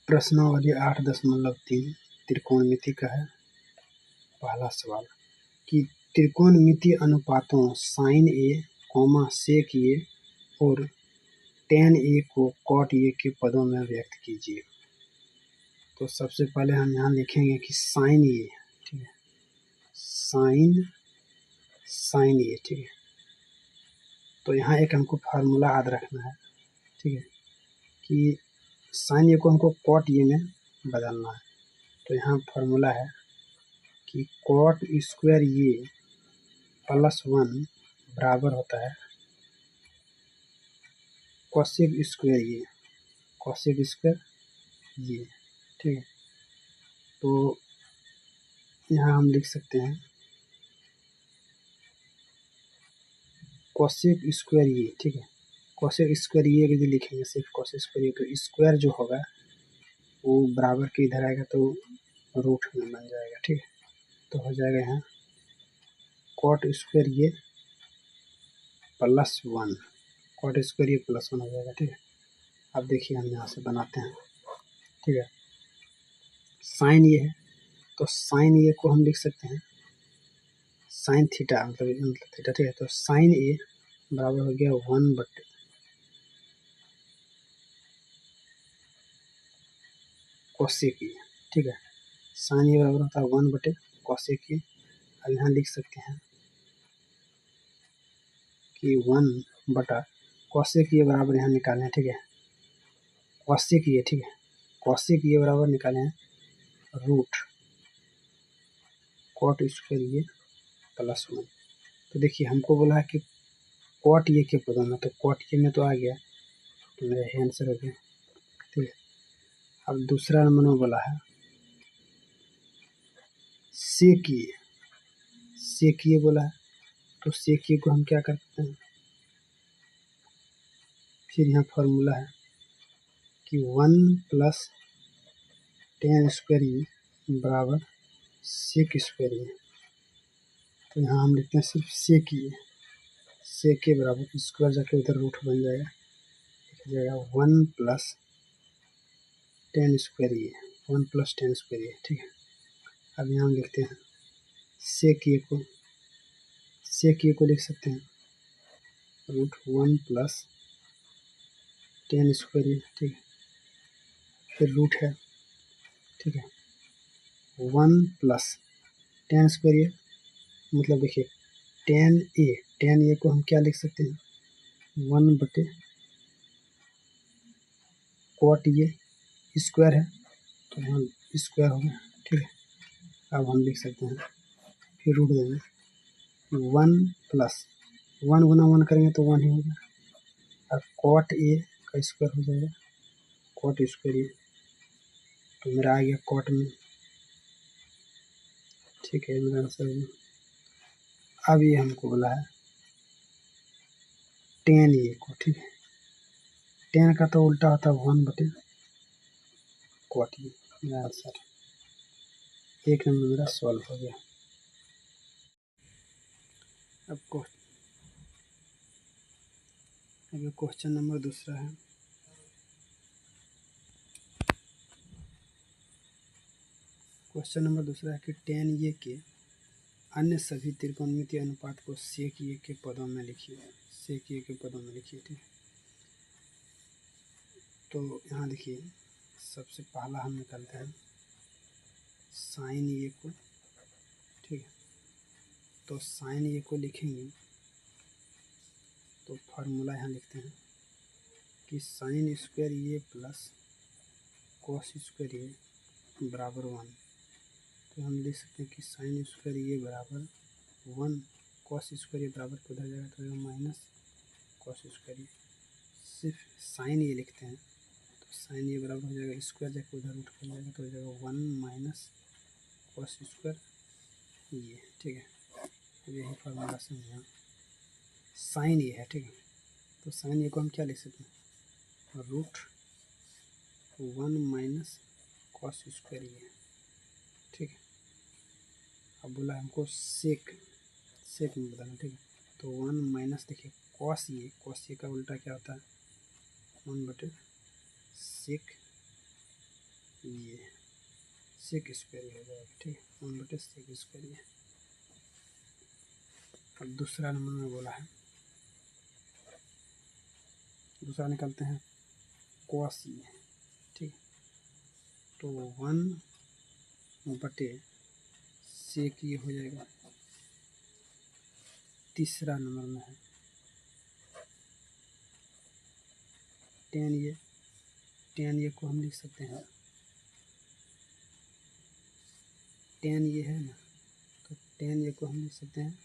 प्रश्नावली 8.3 त्रिकोणमिति का है। पहला सवाल कि त्रिकोणमितीय अनुपातों sin a, sec a और tan a को cot a के पदों में व्यक्त कीजिए। तो सबसे पहले हम यहाँ लिखेंगे कि sin a, ठीक है, sin a, ठीक है। तो यहाँ एक हमको फार्मूला याद रखना है, ठीक है, कि sin a को हमको cot a में बदलना है। तो यहाँ फार्मूला है कि cot स्क्वायर a प्लस 1 बराबर होता है cosec square a, cosec square a, ठीक है। तो यहाँ हम लिख सकते हैं cosec स्क्वायर a, ठीक है। cosec स्क्वायर a यदि लिखेंगे सिर्फ cosec स्क्वायर a, तो स्क्वायर जो होगा वो बराबर के इधर आएगा तो रूट में बन जाएगा, ठीक है। तो हो जाएगा यहाँ cot square a plus 1, cot square a plus 1 हो जाएगा, ठीक है। अब देखिए हम यहाँ से बनाते हैं, ठीक है। साइन ये है तो साइन ए को हम लिख सकते हैं साइन थीटा, मतलब थीटा, ठीक है। तो साइन ए बराबर हो गया 1 बटे कोसेक ए, ठीक है। साइन ए बराबर होता है 1 बटे कोसेक ए। अब यहाँ लिख सकते हैं कि 1 बटा कोसेक ए बराबर यहाँ निकालें, ठीक है, कोसेक ए, ठीक है, कोसेक ए बराबर निकालें रूट कॉट स्क्वायर ए प्लस 1। तो देखिए हमको बोला है कि कॉट ए के पदों में, तो कॉट ए में तो आ गया, तो मेरा यही आंसर हो गया, ठीक है। अब दूसरा नंबर में बोला है सेक ए, सेक ए बोला है, तो सेक ए को हम क्या करते हैं, फिर यहाँ फॉर्मूला है कि 1 प्लस tan स्क्वायर ए बराबर सेक स्क्वायर ए। तो यहाँ हम लिखते हैं सिर्फ सेक ए, सेक ए बराबर स्क्वायर जाके उधर रूट बन जाएगा, लिख जाएगा 1 प्लस tan स्क्वायर ए, 1 प्लस tan स्क्वायर ए, ठीक है। अब यहाँ हम लिखते हैं सेक ए को, सेक ए को लिख सकते हैं रूट 1 प्लस tan स्क्वायर ए, ठीक है, फिर रूट है, ठीक है, 1 प्लस tan स्क्वायर ए, मतलब देखिए tan ए को हम क्या लिख सकते हैं 1 बटे कॉट ए स्क्वायर है, तो यहाँ स्क्वायर हो गया, ठीक है। अब हम लिख सकते हैं फिर रूट देंगे 1 प्लस 1 गुना 1 करेंगे तो 1 ही होगा, और कॉट ए का स्क्वायर हो जाएगा कॉट स्क्वायर ए, तो मेरा आ गया कॉट में, ठीक है, मेरा आंसर है। अब ये हमको बोला है tan ए को, ठीक है, tan का तो उल्टा होता है 1 बटे कॉट ए, मेरा आंसर 1 नंबर मेरा सॉल्व हो गया। अब क्वेश्चन नंबर दूसरा है, क्वेश्चन नंबर दूसरा है कि tan ए के अन्य सभी त्रिकोणमितीय अनुपात को सेक ए के पदों में लिखिए, सेक ए के पदों में लिखिए, ठीक है। तो यहाँ देखिए सबसे पहला हम निकालते हैं साइन ए को, ठीक है। तो साइन ए को लिखेंगे तो फार्मूला यहाँ लिखते हैं कि साइन स्क्वायर ए प्लस कॉस स्क्वायर ए बराबर 1। तो हम लिख सकते हैं कि साइन स्क्वायर ए बराबर 1, कॉस स्क्वायर ए बराबर उधर जाएगा तो माइनस कॉस स्क्वायर ए, सिर्फ साइन ए लिखते हैं, तो साइन ए बराबर हो जाएगा स्क्वायर जाके उधर रूट कर जाएगा, तो हो जाएगा 1 माइनस कॉस स्क्वायर ए, ठीक है। अब यही फार्मूला से यहाँ साइन ए है, ठीक है। तो साइन ए को हम क्या लिख सकते हैं रूट 1 माइनस कॉस स्क्वायर ए, ठीक है। अब बोला हमको सेक में बताना, ठीक है। तो 1 माइनस देखिए कॉस ए का उल्टा क्या होता है 1 बटे सेक ये सेक स्क्वायर हो जाएगा, ठीक है, 1/सेक स्क्वायर ये। अब दूसरा नंबर में बोला है, दूसरा निकालते हैं कॉस ये, ठीक, तो 1/सेक ये हो जाएगा। तीसरा नंबर में है टेन ये को हम लिख सकते हैं, टेन ये है ना, तो टेन ये को हम लिख सकते हैं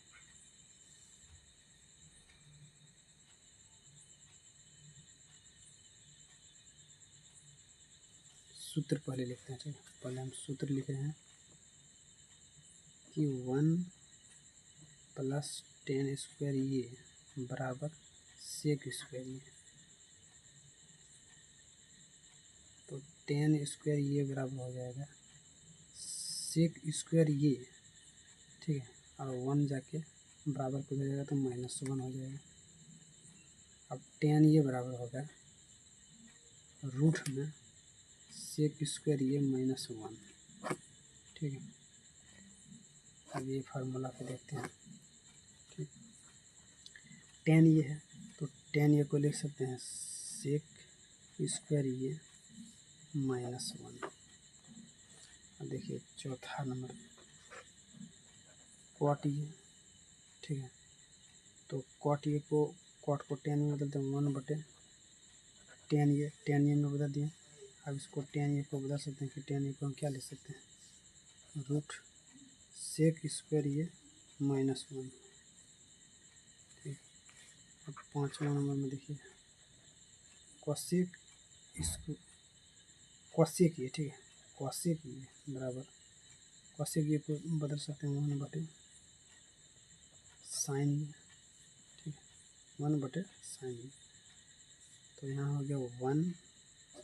सूत्र पहले लिखते हैं, ठीक है, पहले हम सूत्र लिख रहे हैं कि 1+10 स्क्वायर ये बराबर सेक स्क्वायर ये, तो 10 स्क्वायर ये बराबर हो जाएगा सेक स्क्वायर ये, ठीक है, और 1 जाके बराबर को हो जाएगा तो -1 हो जाएगा। अब 10 ये बराबर होगा रूट में सेक स्क्वायर ये -1, ठीक है। अब ये फार्मूला को देखते हैं, ठीक, 10 ये है तो 10 ये को लिख सकते हैं सेक स्क्वायर ये -1। अब देखिए चौथा नंबर कॉट ये, ठीक है, तो कॉट को 10 में बदलते हैं 1/10 ये, 10 ये में बदल दिए। अब इसको 10 ये को बदल सकते हैं कि 10 ये को हम क्या लिख सकते हैं रूट सेक स्क्वायर ये -1, ठीक। अब 5वां नंबर में देखिए कॉसेक ये, ठीक है, कॉसेक ये बराबर कॉसेक ये को बदल सकते हैं 1/साइन ये, ठीक है, 1/साइन ये, तो यहाँ हो गया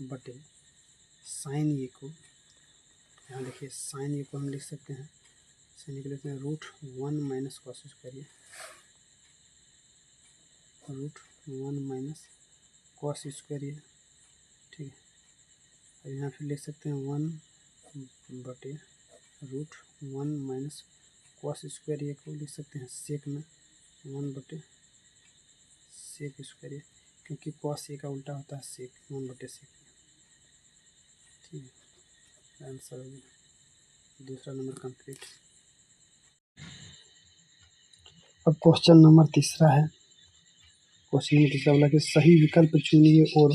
1/साइन ये को, यहाँ देखिए साइन ये को हम लिख सकते हैं, साइन ये को लिखते हैं √1 - कॉस स्क्वायर ये, √1 - कॉस स्क्वायर ये, ठीक है। और यहाँ फिर लिख सकते हैं 1/√1 - कॉस स्क्वायर ये को लिख सकते हैं सेक में 1/सेक स्क्वायर ये, क्योंकि कॉस ये का उल्टा होता है सेक, 1/सेक, ठीक है। आंसर हो गया दूसरा नंबर कंप्लीट। अब क्वेश्चन नंबर तीसरा है, क्वेश्चन नंबर तीसरा बोला कि सही विकल्प चुनिए और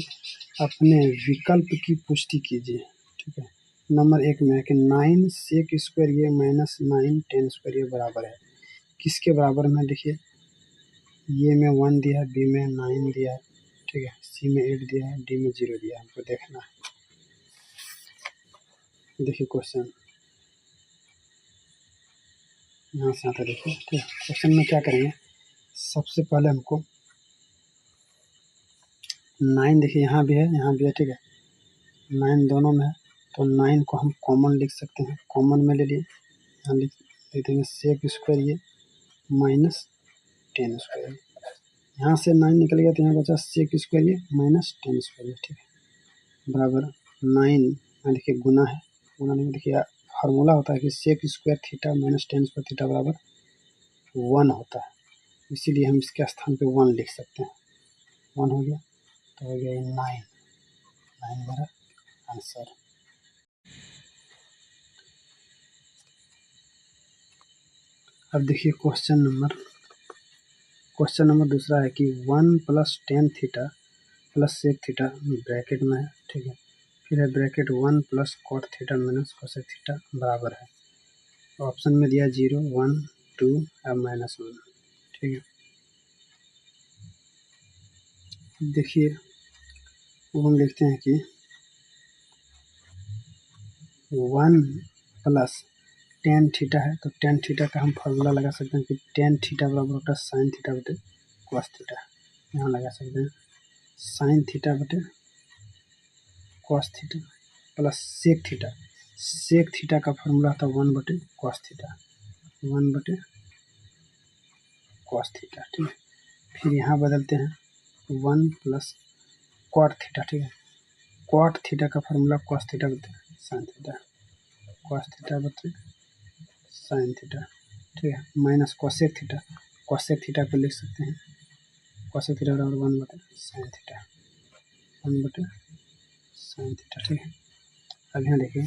अपने विकल्प की पुष्टि कीजिए, ठीक है। नंबर 1 में है कि 9 सेक स्क्वायर ये -9 10 स्क्वायर ये बराबर है, किसके बराबर में, देखिए ये में 1 दिया है, बी में 9 दिया है, ठीक है, सी में 8 दिया है, डी में 0 दिया है, हमको देखना है। देखिए क्वेश्चन यहाँ से आता है, देखिए, ठीक है। क्वेश्चन में क्या करेंगे, सबसे पहले हमको 9 देखिए यहाँ भी है, ठीक है, 9 दोनों में है, तो 9 को हम कॉमन लिख सकते हैं, कॉमन में ले लिए, यहाँ लिख देंगे सेक स्क्वायर ये -10 स्क्वायर, यहाँ से 9 निकल गया तो यहाँ बचा सेक स्क्वायर ये -10 स्क्वायर, ठीक है, बराबर 9, यहाँ देखिए गुना है, गुना नहीं, देखिए फार्मूला होता है कि sec square theta -10 square theta बराबर 1 होता है, इसीलिए हम इसके स्थान पे 1 लिख सकते हैं, 1 हो गया तो हो गया 9 मेरा आंसर। अब देखिए क्वेश्चन नंबर दूसरा है कि 1+tan theta plus sec theta bracket में है, ठीक है, फिर है bracket 1 + cot theta - cosec theta बराबर है, ऑप्शन में दिया 0 1 2 या -1, ठीक है। देखिए वो हम लिखते हैं कि 1+tan थीटा है, तो tan थीटा का हम फार्मूला लगा सकते हैं कि tan थीटा बराबर होता है साइन थीटा बटे कॉस थीटा, यहाँ लगा सकते हैं साइन थीटा बटे cos theta plus sec theta का फार्मूला था 1/कॉस थीटा, 1/कॉस थीटा, ठीक है। फिर यहाँ बदलते हैं 1 + cot थीटा, ठीक है, cot थीटा का फार्मूला कॉस थीटा बटे साइन थीटा, कॉस थीटा बटे साइन थीटा, ठीक है, minus cosec theta, cosec theta को लिख सकते हैं, कोसेक थीटा बराबर 1 बटे साइन थीटा, 1 बटे साइन थीटा, ठीक है। अब यहाँ देखिए,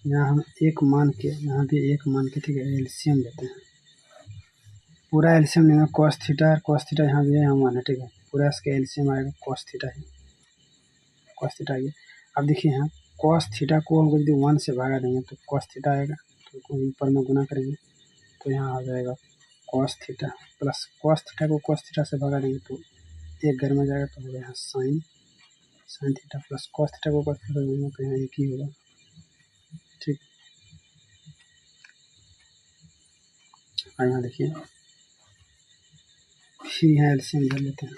यहाँ हम एक मान के, यहाँ भी एक मान के, ठीक है, एलसीएम लेते हैं, पूरा एलसीएम लेंगे, कॉस थीटा यहाँ भी है, यहाँ मान है, ठीक है, पूरा इसका एलसीएम आएगा कॉस थीटा ही, कॉस थीटा आइए। अब देखिए यहाँ कॉस थीटा को हम यदि 1 से भागा देंगे तो कॉस थीटा आएगा, तो ऊपर में गुना करेंगे तो यहाँ आ जाएगा cos theta, plus cos theta को कॉस थीटा से भगा देंगे तो एक घर में जाएगा, तो होगा यहाँ sine theta, plus cos theta को कॉस थीटा देंगे तो यहाँ एक ही होगा, ठीक। और यहाँ देखिए, फिर यहाँ एलसीएम ले लेते हैं,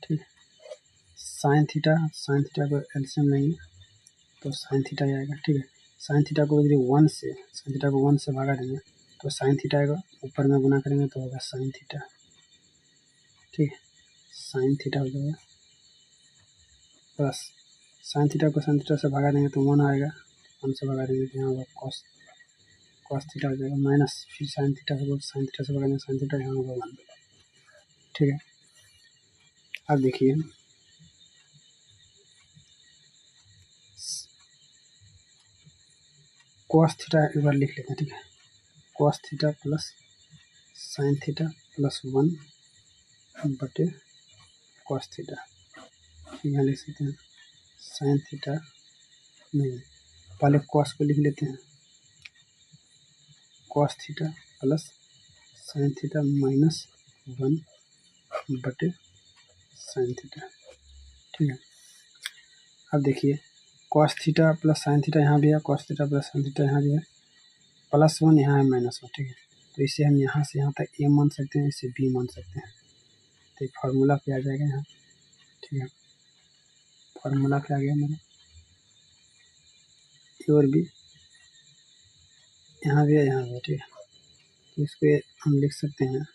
ठीक। साइन थीटा को एलसीएम लेंगे तो साइन थीटा आएगा, ठीक है। साइन थीटा को यदि 1 से भागा देंगे तो साइन थीटा आएगा, ऊपर में गुना करेंगे तो होगा साइन थीटा, ठीक है, साइन थीटा हो जाएगा, प्लस साइन थीटा को साइन थीटा से भगा देंगे तो 1 आएगा, 1 से भगा देंगे तो यहाँ होगा कॉस थीटा हो जाएगा, माइनस फिर साइन थीटा से भगा देंगे साइन थीटा, यहाँ होगा 1, ठीक है। अब देखिए कॉस थीटा एक बार लिख लेते हैं, ठीक है, cos theta plus sine theta plus 1 बटे कॉस थीटा, यहाँ लिख सकते हैं साइन थीटा, नहीं पहले कॉस को लिख लेते हैं, cos theta plus sine theta minus 1 बटे साइन थीटा, ठीक है। अब देखिए cos theta plus sine theta यहाँ भी है, cos theta plus sine theta यहाँ भी है, प्लस 1 यहाँ है माइनस 1, ठीक है, तो इसे हम यहाँ से यहाँ तक ए मान सकते हैं, इसे बी मान सकते हैं, तो फार्मूला पे आ जाएगा यहाँ, ठीक है, फार्मूला क्या आ गया मेरा, ए और बी यहाँ भी है, यहाँ भी है, ठीक है, तो इसको हम लिख सकते हैं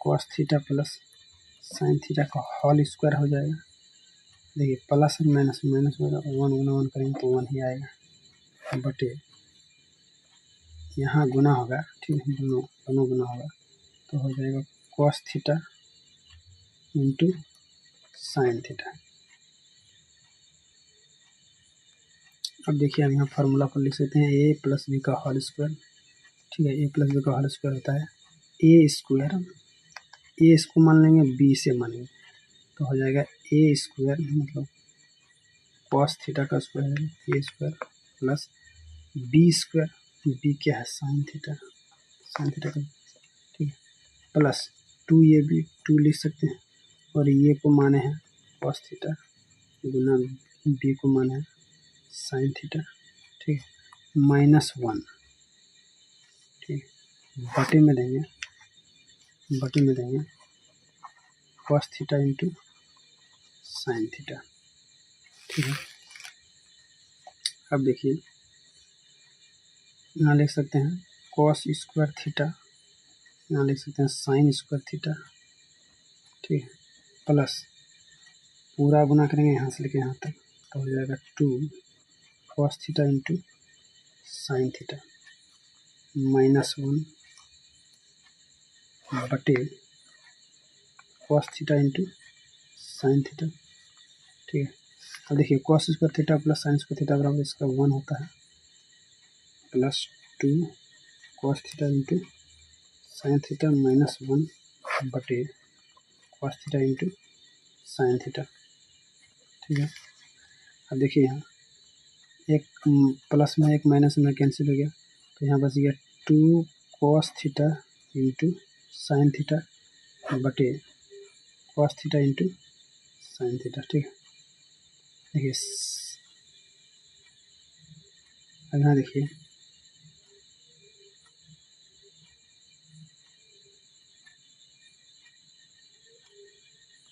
cos theta plus sine theta का होल स्क्वायर हो जाएगा, देखिए प्लस और माइनस होगा, 1 गुना 1 करेंगे तो 1 ही आएगा, बटे यहाँ गुना होगा, ठीक है, दोनों गुना होगा तो हो जाएगा cos theta into sine theta. अब देखिए हम यहाँ फार्मूला पर लिख सकते हैं ए प्लस बी का होल स्क्वायर, ठीक है, ए प्लस बी का होल स्क्वायर होता है ए स्क्वायर, ए इसको मान लेंगे बी से मानेंगे तो हो जाएगा ए स्क्वायर, मतलब कॉस थीटा का स्क्वायर है A square plus B square, B क्या है साइन थीटा का, ठीक है, प्लस 2ab 2 लिख सकते हैं, और ये को माने हैं कॉस थीटा गुना बी को माने हैं साइन थीटा, ठीक है, माइनस 1, ठीक है, बटे में देंगे cos theta into sine theta, ठीक है। अब देखिए यहाँ लिख सकते हैं कॉस स्क्वायर थीटा, यहाँ लिख सकते हैं साइन स्क्वायर थीटा, ठीक है, प्लस पूरा गुना करेंगे यहाँ से लेके यहाँ तक तो हो जाएगा 2 cos theta into sine theta minus 1 बटे cos theta into sine theta, ठीक है। अब देखिए cos square theta plus sign square theta बराबर इसका 1 होता है, plus 2 cos theta into sine theta minus 1 बटे cos theta into sine theta, ठीक है। अब देखिए यहाँ एक प्लस में एक माइनस में कैंसिल हो गया तो यहाँ बच गया 2 cos theta into sine theta बटे cos theta into sine theta, ठीक है। देखिए अब यहाँ देखिए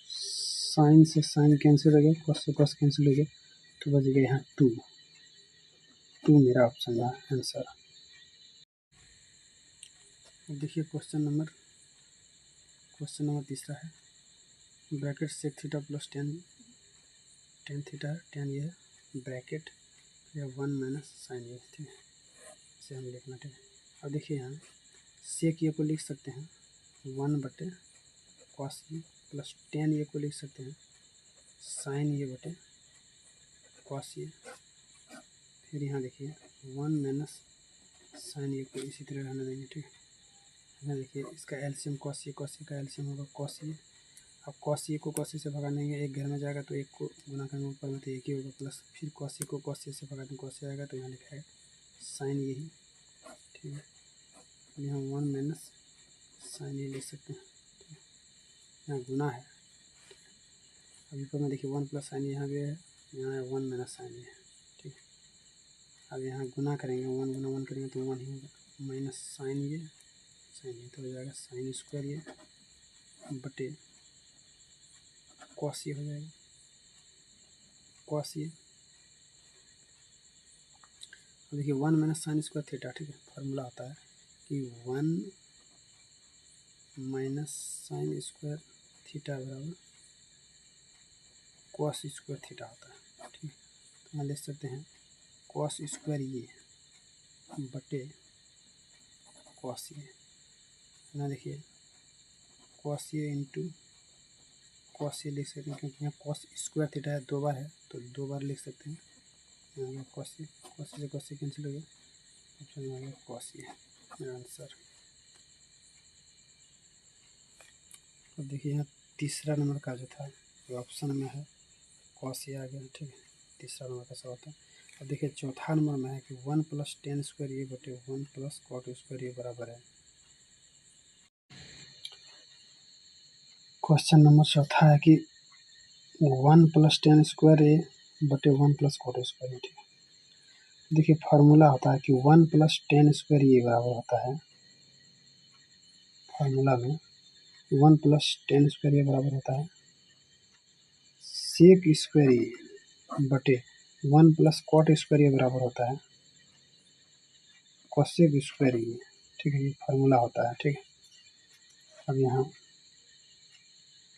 साइन से साइन कैंसिल हो गया, कॉस से कॉस कैंसिल हो गया तो बच गया यहाँ 2 मेरा ऑप्शन का आंसर। देखिए क्वेश्चन नंबर तीसरा है, bracket sec theta plus tan theta, tan ये है ब्रैकेट ठीक है, 1 माइनस साइन ए, ठीक है, इसे हम लिखना, ठीक है। अब देखिए यहाँ सेक ए को लिख सकते हैं 1 बटे कॉस ए प्लस टेन ए को लिख सकते हैं साइन ए बटे कॉस ए। फिर यहाँ देखिए 1 माइनस साइन ए को इसी तरह रहने देंगे, ठीक है। यहाँ देखिए इसका एलसीएम कॉस ए का एलसीएम होगा कॉस ए। अब कॉस ए को कॉस ए से भगा देंगे, एक घर में जाएगा तो एक को गुना करेंगे ऊपर में तो एक ही होगा, प्लस फिर कॉस ए को कॉस ए से भगा देंगे, कॉस ए आएगा तो यहाँ लिखा है साइन ए ही, ठीक है। यहाँ 1 माइनस साइन ए लिख सकते हैं, ठीक है, यहाँ गुना है। अब ऊपर में देखिए 1 प्लस साइन ए यहाँ भी है, यहाँ है 1 माइनस साइन ए, ठीक है। अब यहाँ गुना करेंगे, 1 गुना 1 करेंगे तो 1 ही होगा, माइनस साइन ए तो हो जाएगा साइन स्क्वायर ए बटे कॉस ए हो जाएगा कॉस ए। अब देखिए 1 माइनस साइन स्क्वायर थीटा, ठीक है, फार्मूला आता है कि 1 माइनस साइन स्क्वायर थीटा बराबर कॉस स्क्वायर थीटा होता है, ठीक है। तो हम लिख सकते हैं कॉस स्क्वायर ए बटे कॉस ए। ना देखिए cos A into cos A लिख सकते हैं, क्योंकि यहाँ कॉस स्क्वायर थीटा है, 2 बार है तो 2 बार लिख सकते हैं। यहाँ कॉस ए से कॉस ए कैंसिल हो गया, ऑप्शन में आ गया कॉस ए मेरा आंसर। अब देखिए यहाँ तीसरा नंबर का जो था ऑप्शन में है कॉस ए आ गया, ठीक है, तीसरा नंबर का सवाल था। अब देखिए चौथा नंबर में है कि 1 प्लस टेन स्क्वायर ए बटे 1 प्लस कॉट स्क्वायर ए बराबर है। क्वेश्चन नंबर चौथा है कि 1 प्लस टेन स्क्वायर ए बटे 1 प्लस कॉट स्क्वायर ए, ठीक है। देखिए फार्मूला होता है कि 1 प्लस टेन स्क्वायर ए बराबर होता है, फार्मूला में 1 प्लस टेन स्क्वायर ए बराबर होता है सेक स्क्वायर ए बटे 1 प्लस कॉट स्क्वायर ए बराबर होता है कोसेक स्क्वायर ए, ठीक है, ये फार्मूला होता है, ठीक है। अब यहाँ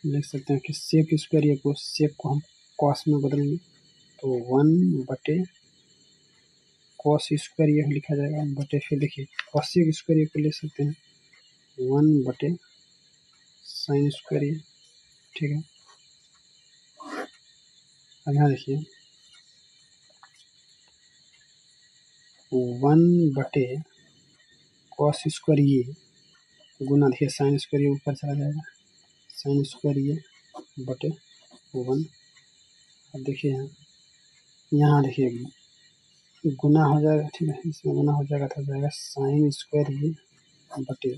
लिख सकते हैं कि सेक स्क्वायर ए को सेक को हम कॉस में बदलेंगे तो 1 बटे कॉस स्क्वायर ए लिखा जाएगा बटे, फिर देखिए कोसेक स्क्वायर ए को ले सकते हैं 1 बटे साइन स्क्वायर ए, ठीक है। अब यहाँ देखिए 1 बटे कॉस स्क्वायर ए गुना देखिए साइन स्क्वायर ए ऊपर चला जाएगा, साइन स्क्वायर ए बटे 1। अब देखिए यहाँ देखिए गुना हो जाएगा, ठीक है, इसमें गुना हो जाएगा तो जाएगा साइन स्क्वायर ए बटे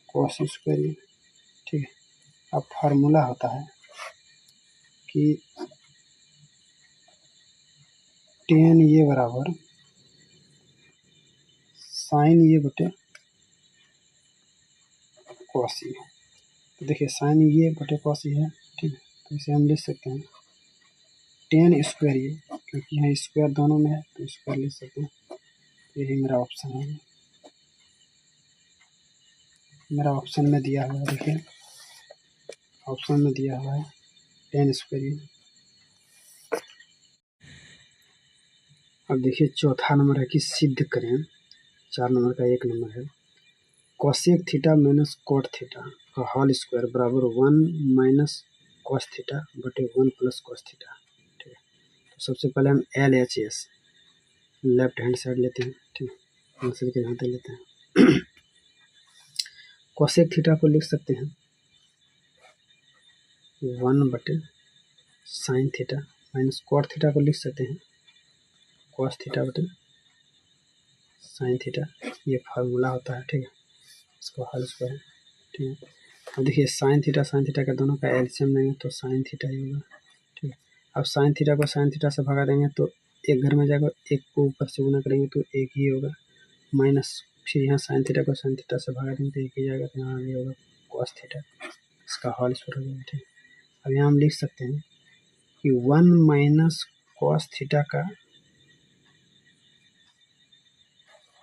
कॉस स्क्वायर ए, ठीक है। अब फार्मूला होता है कि टेन ए बराबर साइन ए बटे कॉस ए। तो देखिए साइन ए बटे कॉस ए है, ठीक है, तो इसे हम लिख सकते हैं टेन स्क्वायर ए, क्योंकि यहाँ स्क्वायर दोनों में है तो स्क्वायर लिख सकते हैं। यही मेरा ऑप्शन है, मेरा ऑप्शन में दिया हुआ है, देखिए ऑप्शन में दिया हुआ है टेन स्क्वायर ए। अब देखिए चौथा नंबर है कि सिद्ध करें, 4 नंबर का 1 नंबर है cosec theta minus cot theta का होल स्क्वायर बराबर 1 माइनस कॉस थीटा बटे 1 प्लस कॉस थीटा, ठीक है। तो सबसे पहले हम LHS लेफ्ट हैंड साइड लेते हैं, ठीक है, आंसर के यहाँ तक लेते हैं। कोसेक थीटा को लिख सकते हैं 1 बटे sine theta minus cot theta को लिख सकते हैं कॉस थीटा बटे साइन थीटा, ये फार्मूला होता है, ठीक है, इसको हल स्क्वायर, ठीक है। अब देखिए साइन थीटा का दोनों का एलसीएम लेंगे तो साइन थीटा ही होगा, ठीक है। अब साइन थीटा को साइन थीटा से भगा देंगे तो एक घर में जाएगा, एक को ऊपर से गुना करेंगे तो एक ही होगा, माइनस फिर यहाँ साइन थीटा को साइन थीटा से भगा देंगे तो एक ही जाएगा, तो यहाँ ये होगा कॉस थीटा, इसका होल स्क्वायर हो जाएगा, ठीक है। अब यहाँ हम लिख सकते हैं कि 1 माइनस कॉस थीटा का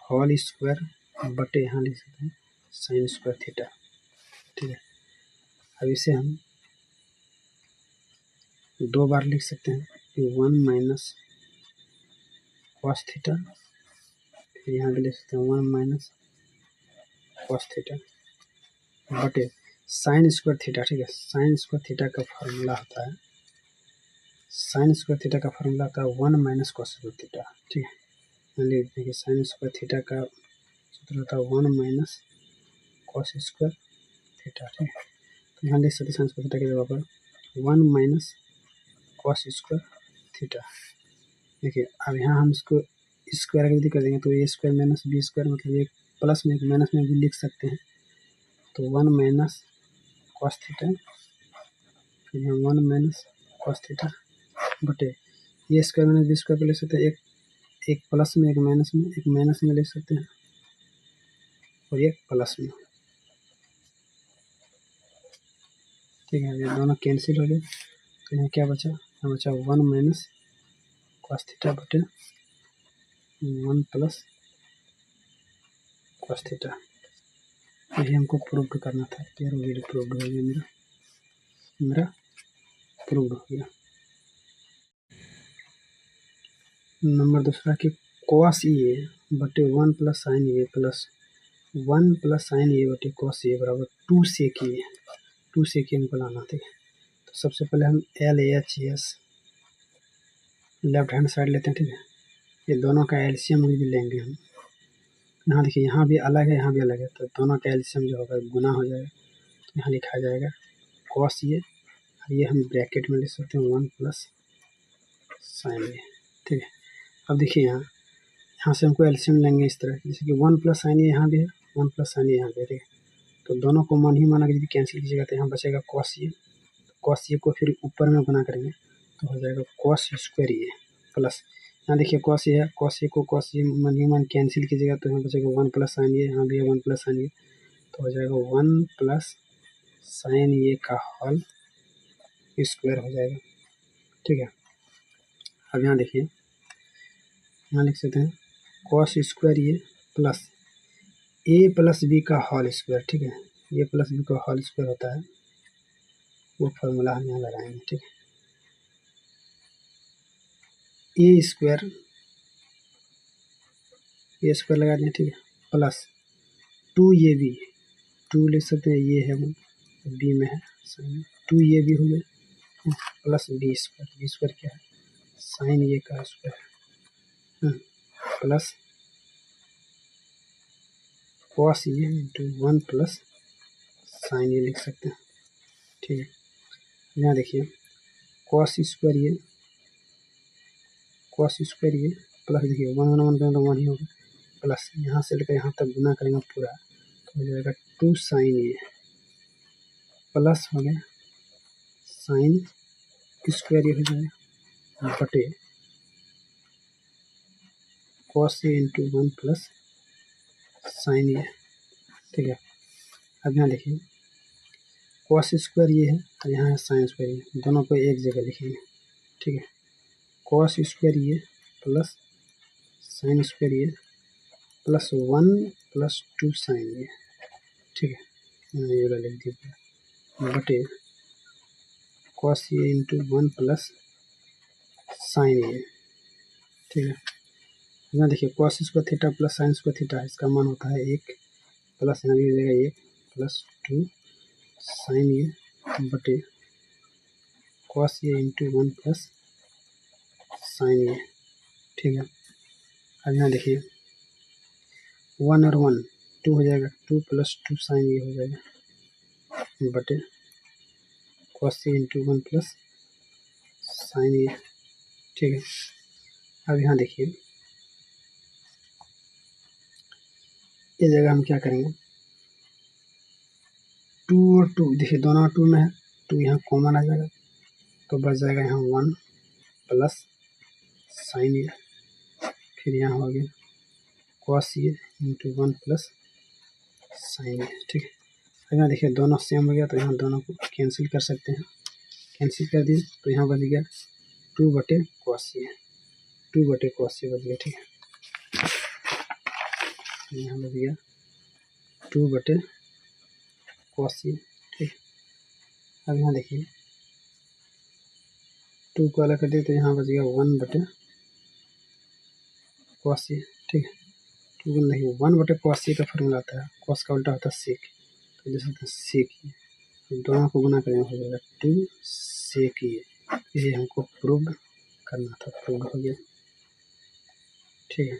होल स्क्वायर बटे यहाँ लिख सकते हैं साइन स्क्वायर थीटा, ठीक है। अब इसे हम 2 बार लिख सकते हैं कि 1 माइनस कॉस थीटा, फिर यहाँ पे लिख सकते हैं 1 माइनस कॉस थीटा बटे साइन स्क्वायर थीटा। ठीक है, साइन स्क्वायर थीटा का फार्मूला होता है, साइन स्क्वायर थीटा का फार्मूला होता है 1 माइनस कॉस स्क्वायर थीटा। ठीक है, मान लीजिए कि साइन स्क्वायर थीटा का सूत्र होता है 1 माइनस कॉस स्क्वायर थीटा। ठीक है, तो यहाँ लिख सकते हैं साइन स्क्वायर थीटा की जगह पर 1 माइनस कॉस स्क्वायर थीटा। देखिए अब यहाँ हम इसको स्क्वायर यदि कर देंगे तो ए स्क्वायर माइनस बी स्क्वायर, मतलब एक प्लस में एक माइनस में भी लिख सकते हैं। तो 1 माइनस कॉस थीटा, फिर यहाँ 1 माइनस कॉस थीटा बटे ए स्क्वायर माइनस बी स्क्वायर पर लिख सकते हैं, एक प्लस में एक माइनस में लिख सकते हैं और एक प्लस में। ठीक है, ये दोनों कैंसिल हो गए, तो यहाँ क्या बचा, यहाँ बचा 1 माइनस कॉस थीटा बटे 1 प्लस कॉस थीटा। यही हमको प्रूव करना था, तो प्रूव हो गया, मेरा प्रूव हो गया। नंबर दूसरा कि कॉस ए बटे 1 प्लस साइन ए प्लस 1 प्लस साइन ए बटे कॉस ए बराबर 2 सेक ए, 2 सेक ए हमको लाना था। तो सबसे पहले हम LHS लेफ्ट हैंड साइड लेते हैं। ठीक है, ये दोनों का एलसीएम भी लेंगे हम। यहाँ देखिए, यहाँ भी अलग है, यहाँ भी अलग है, तो दोनों का एलसीएम जो होगा गुना हो जाएगा। तो यहाँ लिखा जाएगा कॉस ए, और ये हम ब्रैकेट में लिख सकते हैं 1 प्लस साइन ए। ठीक है, अब देखिए यहाँ से हमको एलसीएम लेंगे इस तरह, जैसे कि 1 प्लस साइन ए यहाँ भी है, 1 प्लस साइन ए यहाँ भी है। ठीक है, तो दोनों को मन ही माना यदि कैंसिल कीजिएगा तो यहाँ बचेगा कॉस ए, कॉस ए को फिर ऊपर में गुना करेंगे तो हो जाएगा कॉस स्क्वायर ए प्लस, यहाँ देखिए कॉस ए है, कॉस ए को कॉस ए मन ही मन कैंसिल कीजिएगा तो यहाँ बचेगा 1 प्लस साइन ए, यहाँ भी है 1 प्लस साइन ए, तो हो जाएगा 1 प्लस साइन ए का होल स्क्वायर हो जाएगा। ठीक है, अब यहाँ देखिए, यहाँ लिख सकते हैं कॉस स्क्वायर ए प्लस ए प्लस बी का होल स्क्वायर। ठीक है, ए प्लस बी का होल स्क्वायर होता है, वो फार्मूला हम यहाँ लगाएंगे। ठीक है, ए स्क्वायर लगा दें। ठीक है, प्लस 2ab, 2 लिख सकते हैं, ये है 1, बी में है 2ab हो गया, प्लस बी स्क्वायर क्या है, साइन ए का square, plus cos A into 1 plus sign ए लिख सकते हैं। ठीक है, यहाँ देखिए कॉस स्क्वायर ये प्लस, देखिए 1 1 1 तो 1 ही होगा, प्लस यहाँ से लेकर यहाँ तक गुना करेंगे पूरा तो हो जाएगा 2 साइन ए प्लस हो गया साइन स्क्वायर ये हो जाएगा बटे cos A into 1 plus sign ए। ठीक है, अब यहाँ देखिए कॉस स्क्वायर ये है और यहाँ है साइन स्क्वायर ये, दोनों को एक जगह लिखेंगे। ठीक है, कॉस स्क्वायर ये प्लस साइन स्क्वायर ये प्लस 1 प्लस 2 साइन ये। ठीक है, ये वाला लिख दीजिए बटे cos A into 1 plus sign ए। ठीक है, यहाँ देखिए cos square theta plus sign square theta, इसका मान होता है 1, प्लस यहाँ भी हो जाएगा 1 प्लस 2 साइन ए बटे cos A into 1 plus sign ए। ठीक है, अब यहाँ देखिए 1 और 1 2 हो जाएगा, 2 प्लस 2 साइन ए हो जाएगा बटे cos A into 1 plus sign ए। ठीक है, अब यहाँ देखिए इस जगह हम क्या करेंगे, 2 और 2, देखिए दोनों 2 में है, 2 यहाँ कॉमन आ जाएगा तो बच जाएगा यहाँ 1 प्लस साइन ए, फिर यहाँ हो गया cos A into 1 plus sign ए। ठीक है, अब यहाँ देखिए दोनों सेम हो गया तो यहाँ दोनों को कैंसिल कर सकते हैं, कैंसिल कर दिए तो यहाँ बच गया 2 बटे कॉस ए, 2 बटे कॉस ए बच गया। ठीक है, यहाँ बच गया 2 बटे कॉस ए। ठीक, अब यहाँ देखिए 2 को अलग कर दिए तो यहाँ बच गया 1 बटे कॉस सी, ठीक है, क्योंकि नहीं 1/cos सी का फॉर्मूला आता है, कॉस का उल्टा होता है सेक, तो लिख सकते हैं सेक ये, तो दोनों को गुना करेंगे हो जाएगा 2 सेक ये हमको प्रूव करना था, प्रूव हो गया, ठीक है।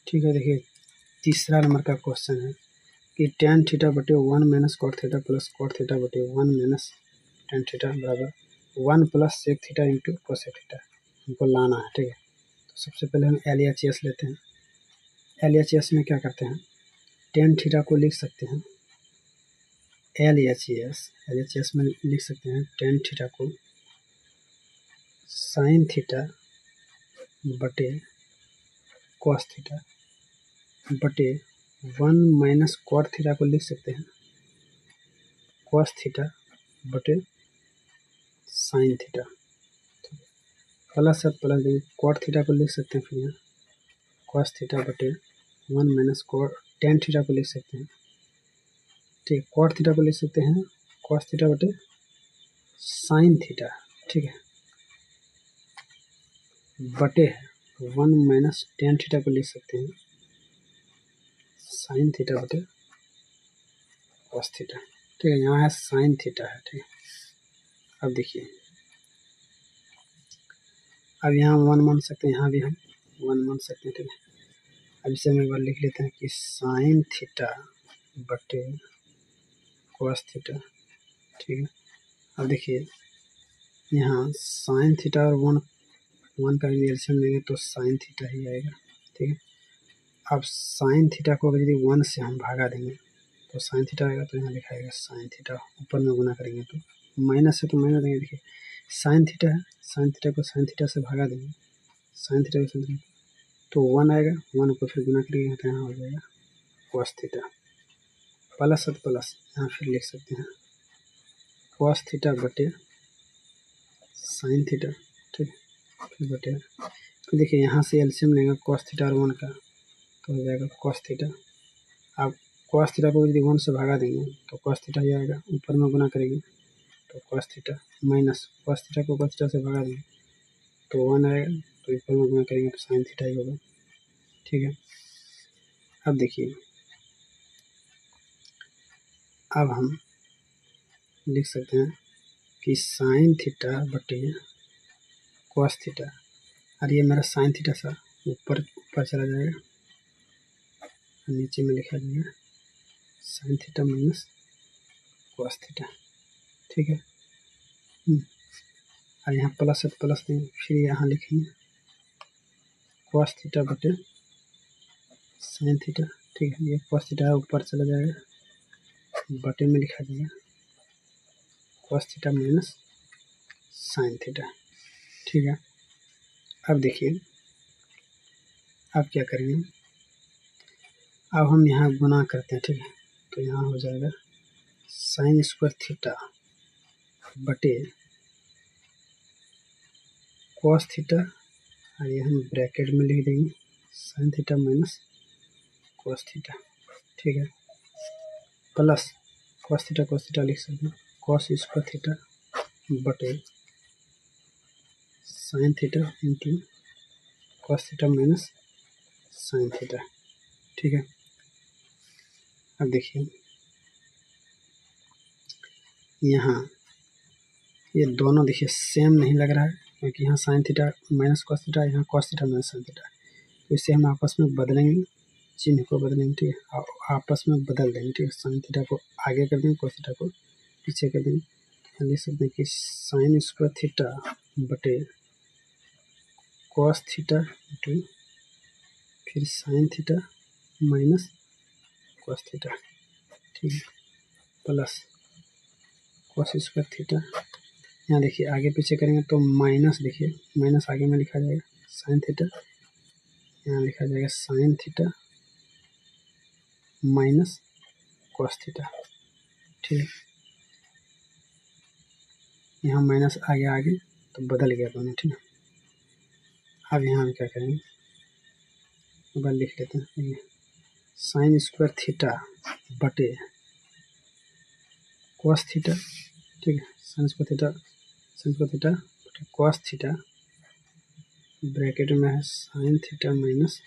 ठीक है, देखिए तीसरा नंबर का क्वेश्चन है कि tan थीटा बटे 1 - cot theta plus cot theta बटे 1 - tan थीटा बराबर 1 + sec theta into cosec theta हमको लाना है, ठीक है। तो सबसे पहले हम LHS लेते हैं। LHS में क्या करते हैं, tan थीटा को लिख सकते हैं LHS में लिख सकते हैं tan थीटा को sin थीटा बटे cos थीटा बटे 1 - cot थीटा को लिख सकते हैं cos थीटा बटे sin थीटा, प्लस है प्लस देंगे, cot थीटा को लिख सकते हैं फिर यहाँ cos थीटा बटे 1 - cot tan थीटा को लिख सकते हैं, ठीक है, cot थीटा को लिख सकते हैं cos थीटा बटे sin थीटा, ठीक है, बटे 1 - tan थीटा को लिख सकते हैं sin थीटा बटे cos थीटा, ठीक है, यहाँ है sin थीटा है, ठीक है। अब देखिए, अब यहाँ 1 मान सकते हैं, यहाँ भी हम 1 मान सकते हैं, ठीक है। अब इसे हम एक बार लिख लेते हैं कि sin थीटा बटे cos थीटा, ठीक है। अब देखिए यहाँ sin थीटा और 1 का एलसीएम लेंगे तो sin थीटा ही आएगा, ठीक है। अब sin थीटा को अगर यदि 1 से हम भागा देंगे तो sin थीटा आएगा, तो यहाँ लिखाएगा sin थीटा, ऊपर में गुना करेंगे तो माइनस है तो माइनस देंगे, देखिए sin थीटा है, sin थीटा को sin थीटा से भागा देंगे, sin थीटा को sin थीटा तो 1 आएगा, 1 को फिर गुना करेंगे तो यहाँ हो जाएगा cos थीटा, प्लस है तो प्लस यहाँ फिर लिख सकते हैं cos थीटा बटे sin थीटा, ठीक है, फिर बटे, तो देखिए यहाँ से एलसीएम लेंगे cos थीटा और 1 का तो हो जाएगा cos थीटा। अब cos थीटा को यदि 1 से भागा देंगे तो cos थीटा ही आएगा, ऊपर में गुना करेंगे तो cos theta, minus cos theta को cos थीटा से भागा देंगे तो 1 आएगा, तो ऊपर में गुना करेंगे तो sin थीटा ही होगा, ठीक है। अब देखिए, अब हम लिख सकते हैं कि sin थीटा बटे cos थीटा, और ये मेरा sin थीटा सा ऊपर चला जाएगा, नीचे में लिखा जाएगा sin theta minus cos theta, ठीक है। और यहाँ प्लस है प्लस देंगे, फिर यहाँ लिखेंगे cos थीटा बटे sin थीटा, ठीक है, ये cos थीटा ऊपर चला जाएगा, बटे में लिखा जाएगा cos theta minus sin theta, ठीक है। अब देखिए, अब क्या करेंगे, अब हम यहाँ गुना करते हैं, ठीक है, तो यहाँ हो जाएगा sin स्क्वायर थीटा बटे cos थीटा, और ये हम ब्रैकेट में लिख देंगे sin theta minus cos theta, ठीक है, प्लस cos थीटा लिख सकते हैं cos स्क्वायर थीटा बटे sin theta into cos theta minus sin theta, ठीक है। अब देखिए यहाँ ये दोनों देखिए सेम नहीं लग रहा है, क्योंकि यहाँ sin theta minus cos theta, यहाँ cos theta minus sin theta, तो इसे हम आपस में बदलेंगे, चिन्ह को बदलेंगे, ठीक है, आपस में बदल देंगे, ठीक है, sin थीटा को आगे कर देंगे, cos थीटा को पीछे कर देंगे, लिख सकते हैं कि sin स्क्वायर थीटा बटे cos थीटा इंटू फिर sin theta minus cos theta, ठीक है, प्लस cos स्क्वायर थीटा, यहाँ देखिए आगे पीछे करेंगे तो माइनस, देखिए माइनस आगे में लिखा जाएगा sin थीटा, यहाँ लिखा जाएगा sin theta minus cos theta, ठीक है, यहाँ माइनस आगे तो बदल गया दोनों, ठीक है। अब यहाँ हम क्या करेंगे, एक बार लिख लेते हैं, sin स्क्वायर थीटा बटे cos थीटा, ठीक है, sin स्क्वायर थीटा बटे cos थीटा ब्रैकेट में है sine theta minus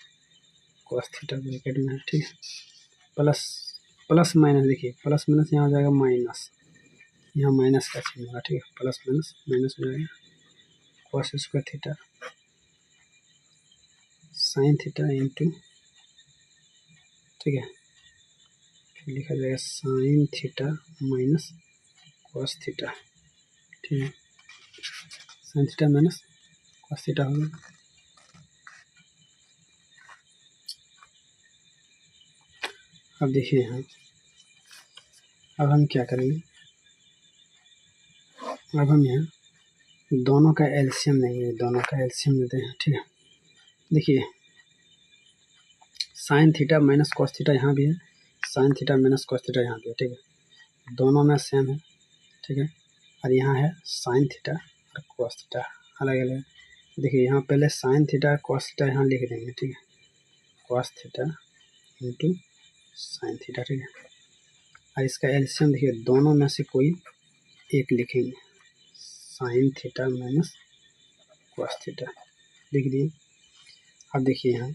cos theta bracket में है, ठीक है। प्लस प्लस माइनस, देखिए प्लस माइनस यहाँ हो जाएगा माइनस, यहाँ माइनस का चिन्ह होगा, ठीक है। प्लस माइनस माइनस हो जाएगा cos square theta sine theta into, ठीक है, फिर लिखा जाएगा sign theta minus cos theta, ठीक है। Sine theta minus cos theta होगा। अब देखिए यहाँ, अब हम क्या करेंगे, अब हम यहाँ दोनों का एलसीएम नहीं है, दोनों का एलसीएम लेते हैं, ठीक है। देखिए sine theta minus cos theta यहाँ भी है, sine theta minus cos theta यहाँ भी है, ठीक है। दोनों में सेम है, ठीक है। और यहाँ है साइन थीटा और कॉस थीटा अलग अलग। देखिए यहाँ पहले साइन थीटा कॉस थीटा यहाँ लिख देंगे, ठीक है। Cos theta into sine theta, ठीक है। और इसका एलसीएम देखिए दोनों में से कोई एक लिखेंगे, sign theta minus cos theta लिख दिए। अब देखिए यहाँ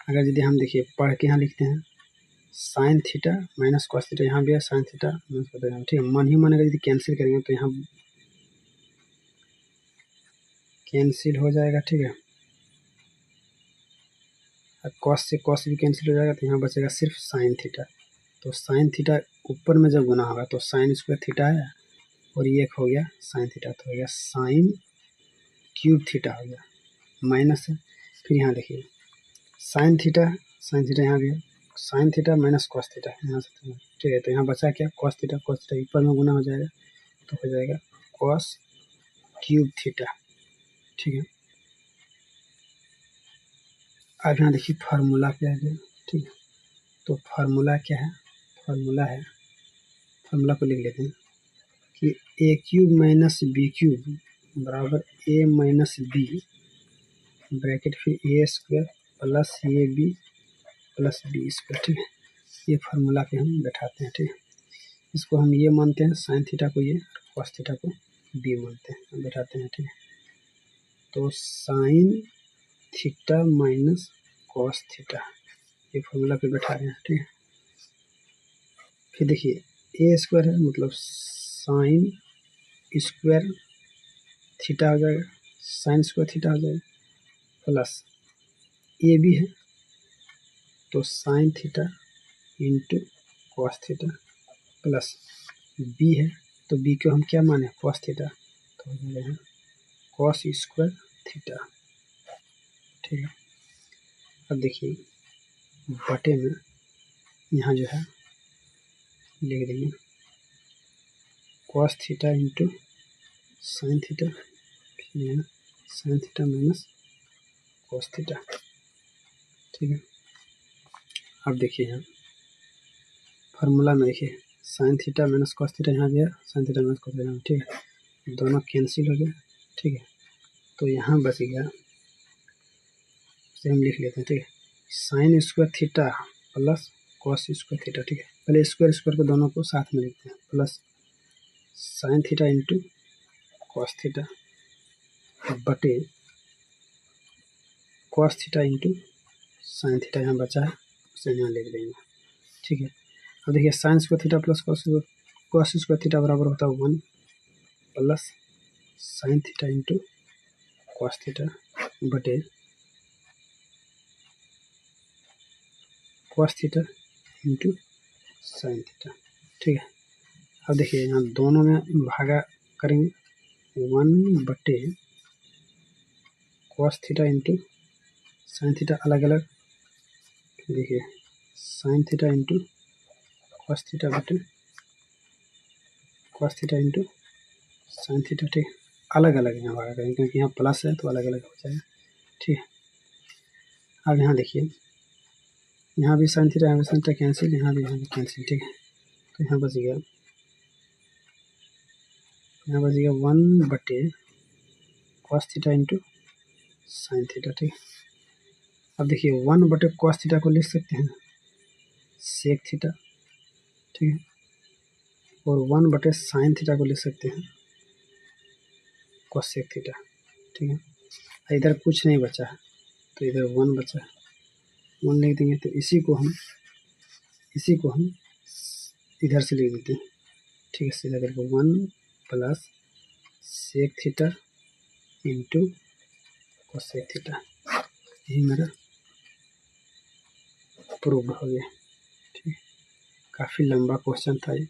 अगर यदि हम देखिए पढ़ के यहाँ लिखते हैं sine theta minus cos theta, यहाँ भी है sine theta minus cos theta, ठीक है। मन ही मन अगर यदि कैंसिल करेंगे तो यहाँ कैंसिल हो जाएगा, ठीक है। और कॉस से कॉस भी कैंसिल हो जाएगा, तो यहाँ बचेगा सिर्फ साइन थीटा। तो साइन थीटा ऊपर में जब गुना होगा तो साइन स्क्वायर थीटा है और ये एक हो गया साइन थीटा, तो हो गया साइन क्यूब थीटा हो गया, माइनस है। फिर यहाँ देखिए साइन थीटा यहाँ भी है, sine theta minus cos theta यहाँ से, ठीक है। तो यहाँ बचा क्या, कॉस थीटा ऊपर में गुना हो जाएगा तो हो जाएगा कॉस क्यूब थीटा, ठीक है। अब यहाँ देखिए फार्मूला क्या है, ठीक है। तो फार्मूला क्या है, फार्मूला है, फार्मूला को लिख लेते हैं कि A cube minus B cube बराबर ए माइनस बी ब्रैकेट फिर A square plus A B plus B square, ठीक है। ये फार्मूला पे हम बैठाते हैं, ठीक है। इसको हम ये मानते हैं साइन थीटा को ये, कॉस थीटा को बी मानते हैं, बैठाते हैं, ठीक है। तो sine theta minus cos theta ये फार्मूला पे बैठा रहे हैं, ठीक है। फिर देखिए ए स्क्वायर है मतलब साइन स्क्वायर थीटा हो जाएगा, साइन स्क्वायर थीटा हो जाएगा, प्लस ए भी है तो sine theta into cos theta, plus B है तो बी को हम क्या माने कॉस थीटा, तो हो जाएगा कॉस स्क्वायर थीटा, ठीक है। अब देखिए बटे में यहाँ जो है लिख देंगे cos theta into sine theta, फिर यहाँ sign theta minus cos theta, ठीक है। अब देखिए यहाँ फार्मूला में देखिए sine theta minus cos theta यहाँ भी है, sine theta minus cos theta, ठीक है। दोनों कैंसिल हो गया, ठीक है। तो यहाँ बच गया, इसे हम लिख लेते हैं, ठीक है। Sign square theta plus cos square theta, ठीक है। पहले स्क्वायर स्क्वायर को दोनों को साथ में लिखते हैं, plus sine theta into cos theta बटे cos theta into sine theta यहाँ बचा है उसे यहाँ लिख देंगे, ठीक है। अब देखिए sine square theta plus cos square theta बराबर होता है 1 plus sine theta into cos theta बटे cos theta into sine theta, ठीक है। अब देखिए यहाँ दोनों में भागा करेंगे 1 बटे cos theta into sine theta अलग अलग, देखिए sine theta into cos theta बटे cos theta into sine theta, ठीक है। अलग अलग यहाँ भागा करेंगे क्योंकि यहाँ प्लस है तो अलग अलग हो जाएगा, ठीक है। अब यहाँ देखिए यहाँ भी साइन थीटा, यहाँ भी साइन थीटा कैंसिल, यहाँ भी कैंसिल, ठीक है। तो यहाँ बच गया 1 बटे cos theta into sine theta, ठीक है। अब देखिए 1 बटे कॉस थीटा को लिख सकते हैं सेक थीटा, ठीक है। और 1 बटे साइन थीटा को लिख सकते हैं कोसेक थीटा, ठीक है। इधर कुछ नहीं बचा तो इधर 1 बचा, 1 लिख देंगे। तो इसी को हम इधर से लिख देते हैं, ठीक है। सीधा करके 1 plus sec theta into cosec theta, यही मेरा प्रूव हो गया। ठीक, काफ़ी लंबा क्वेश्चन था ये।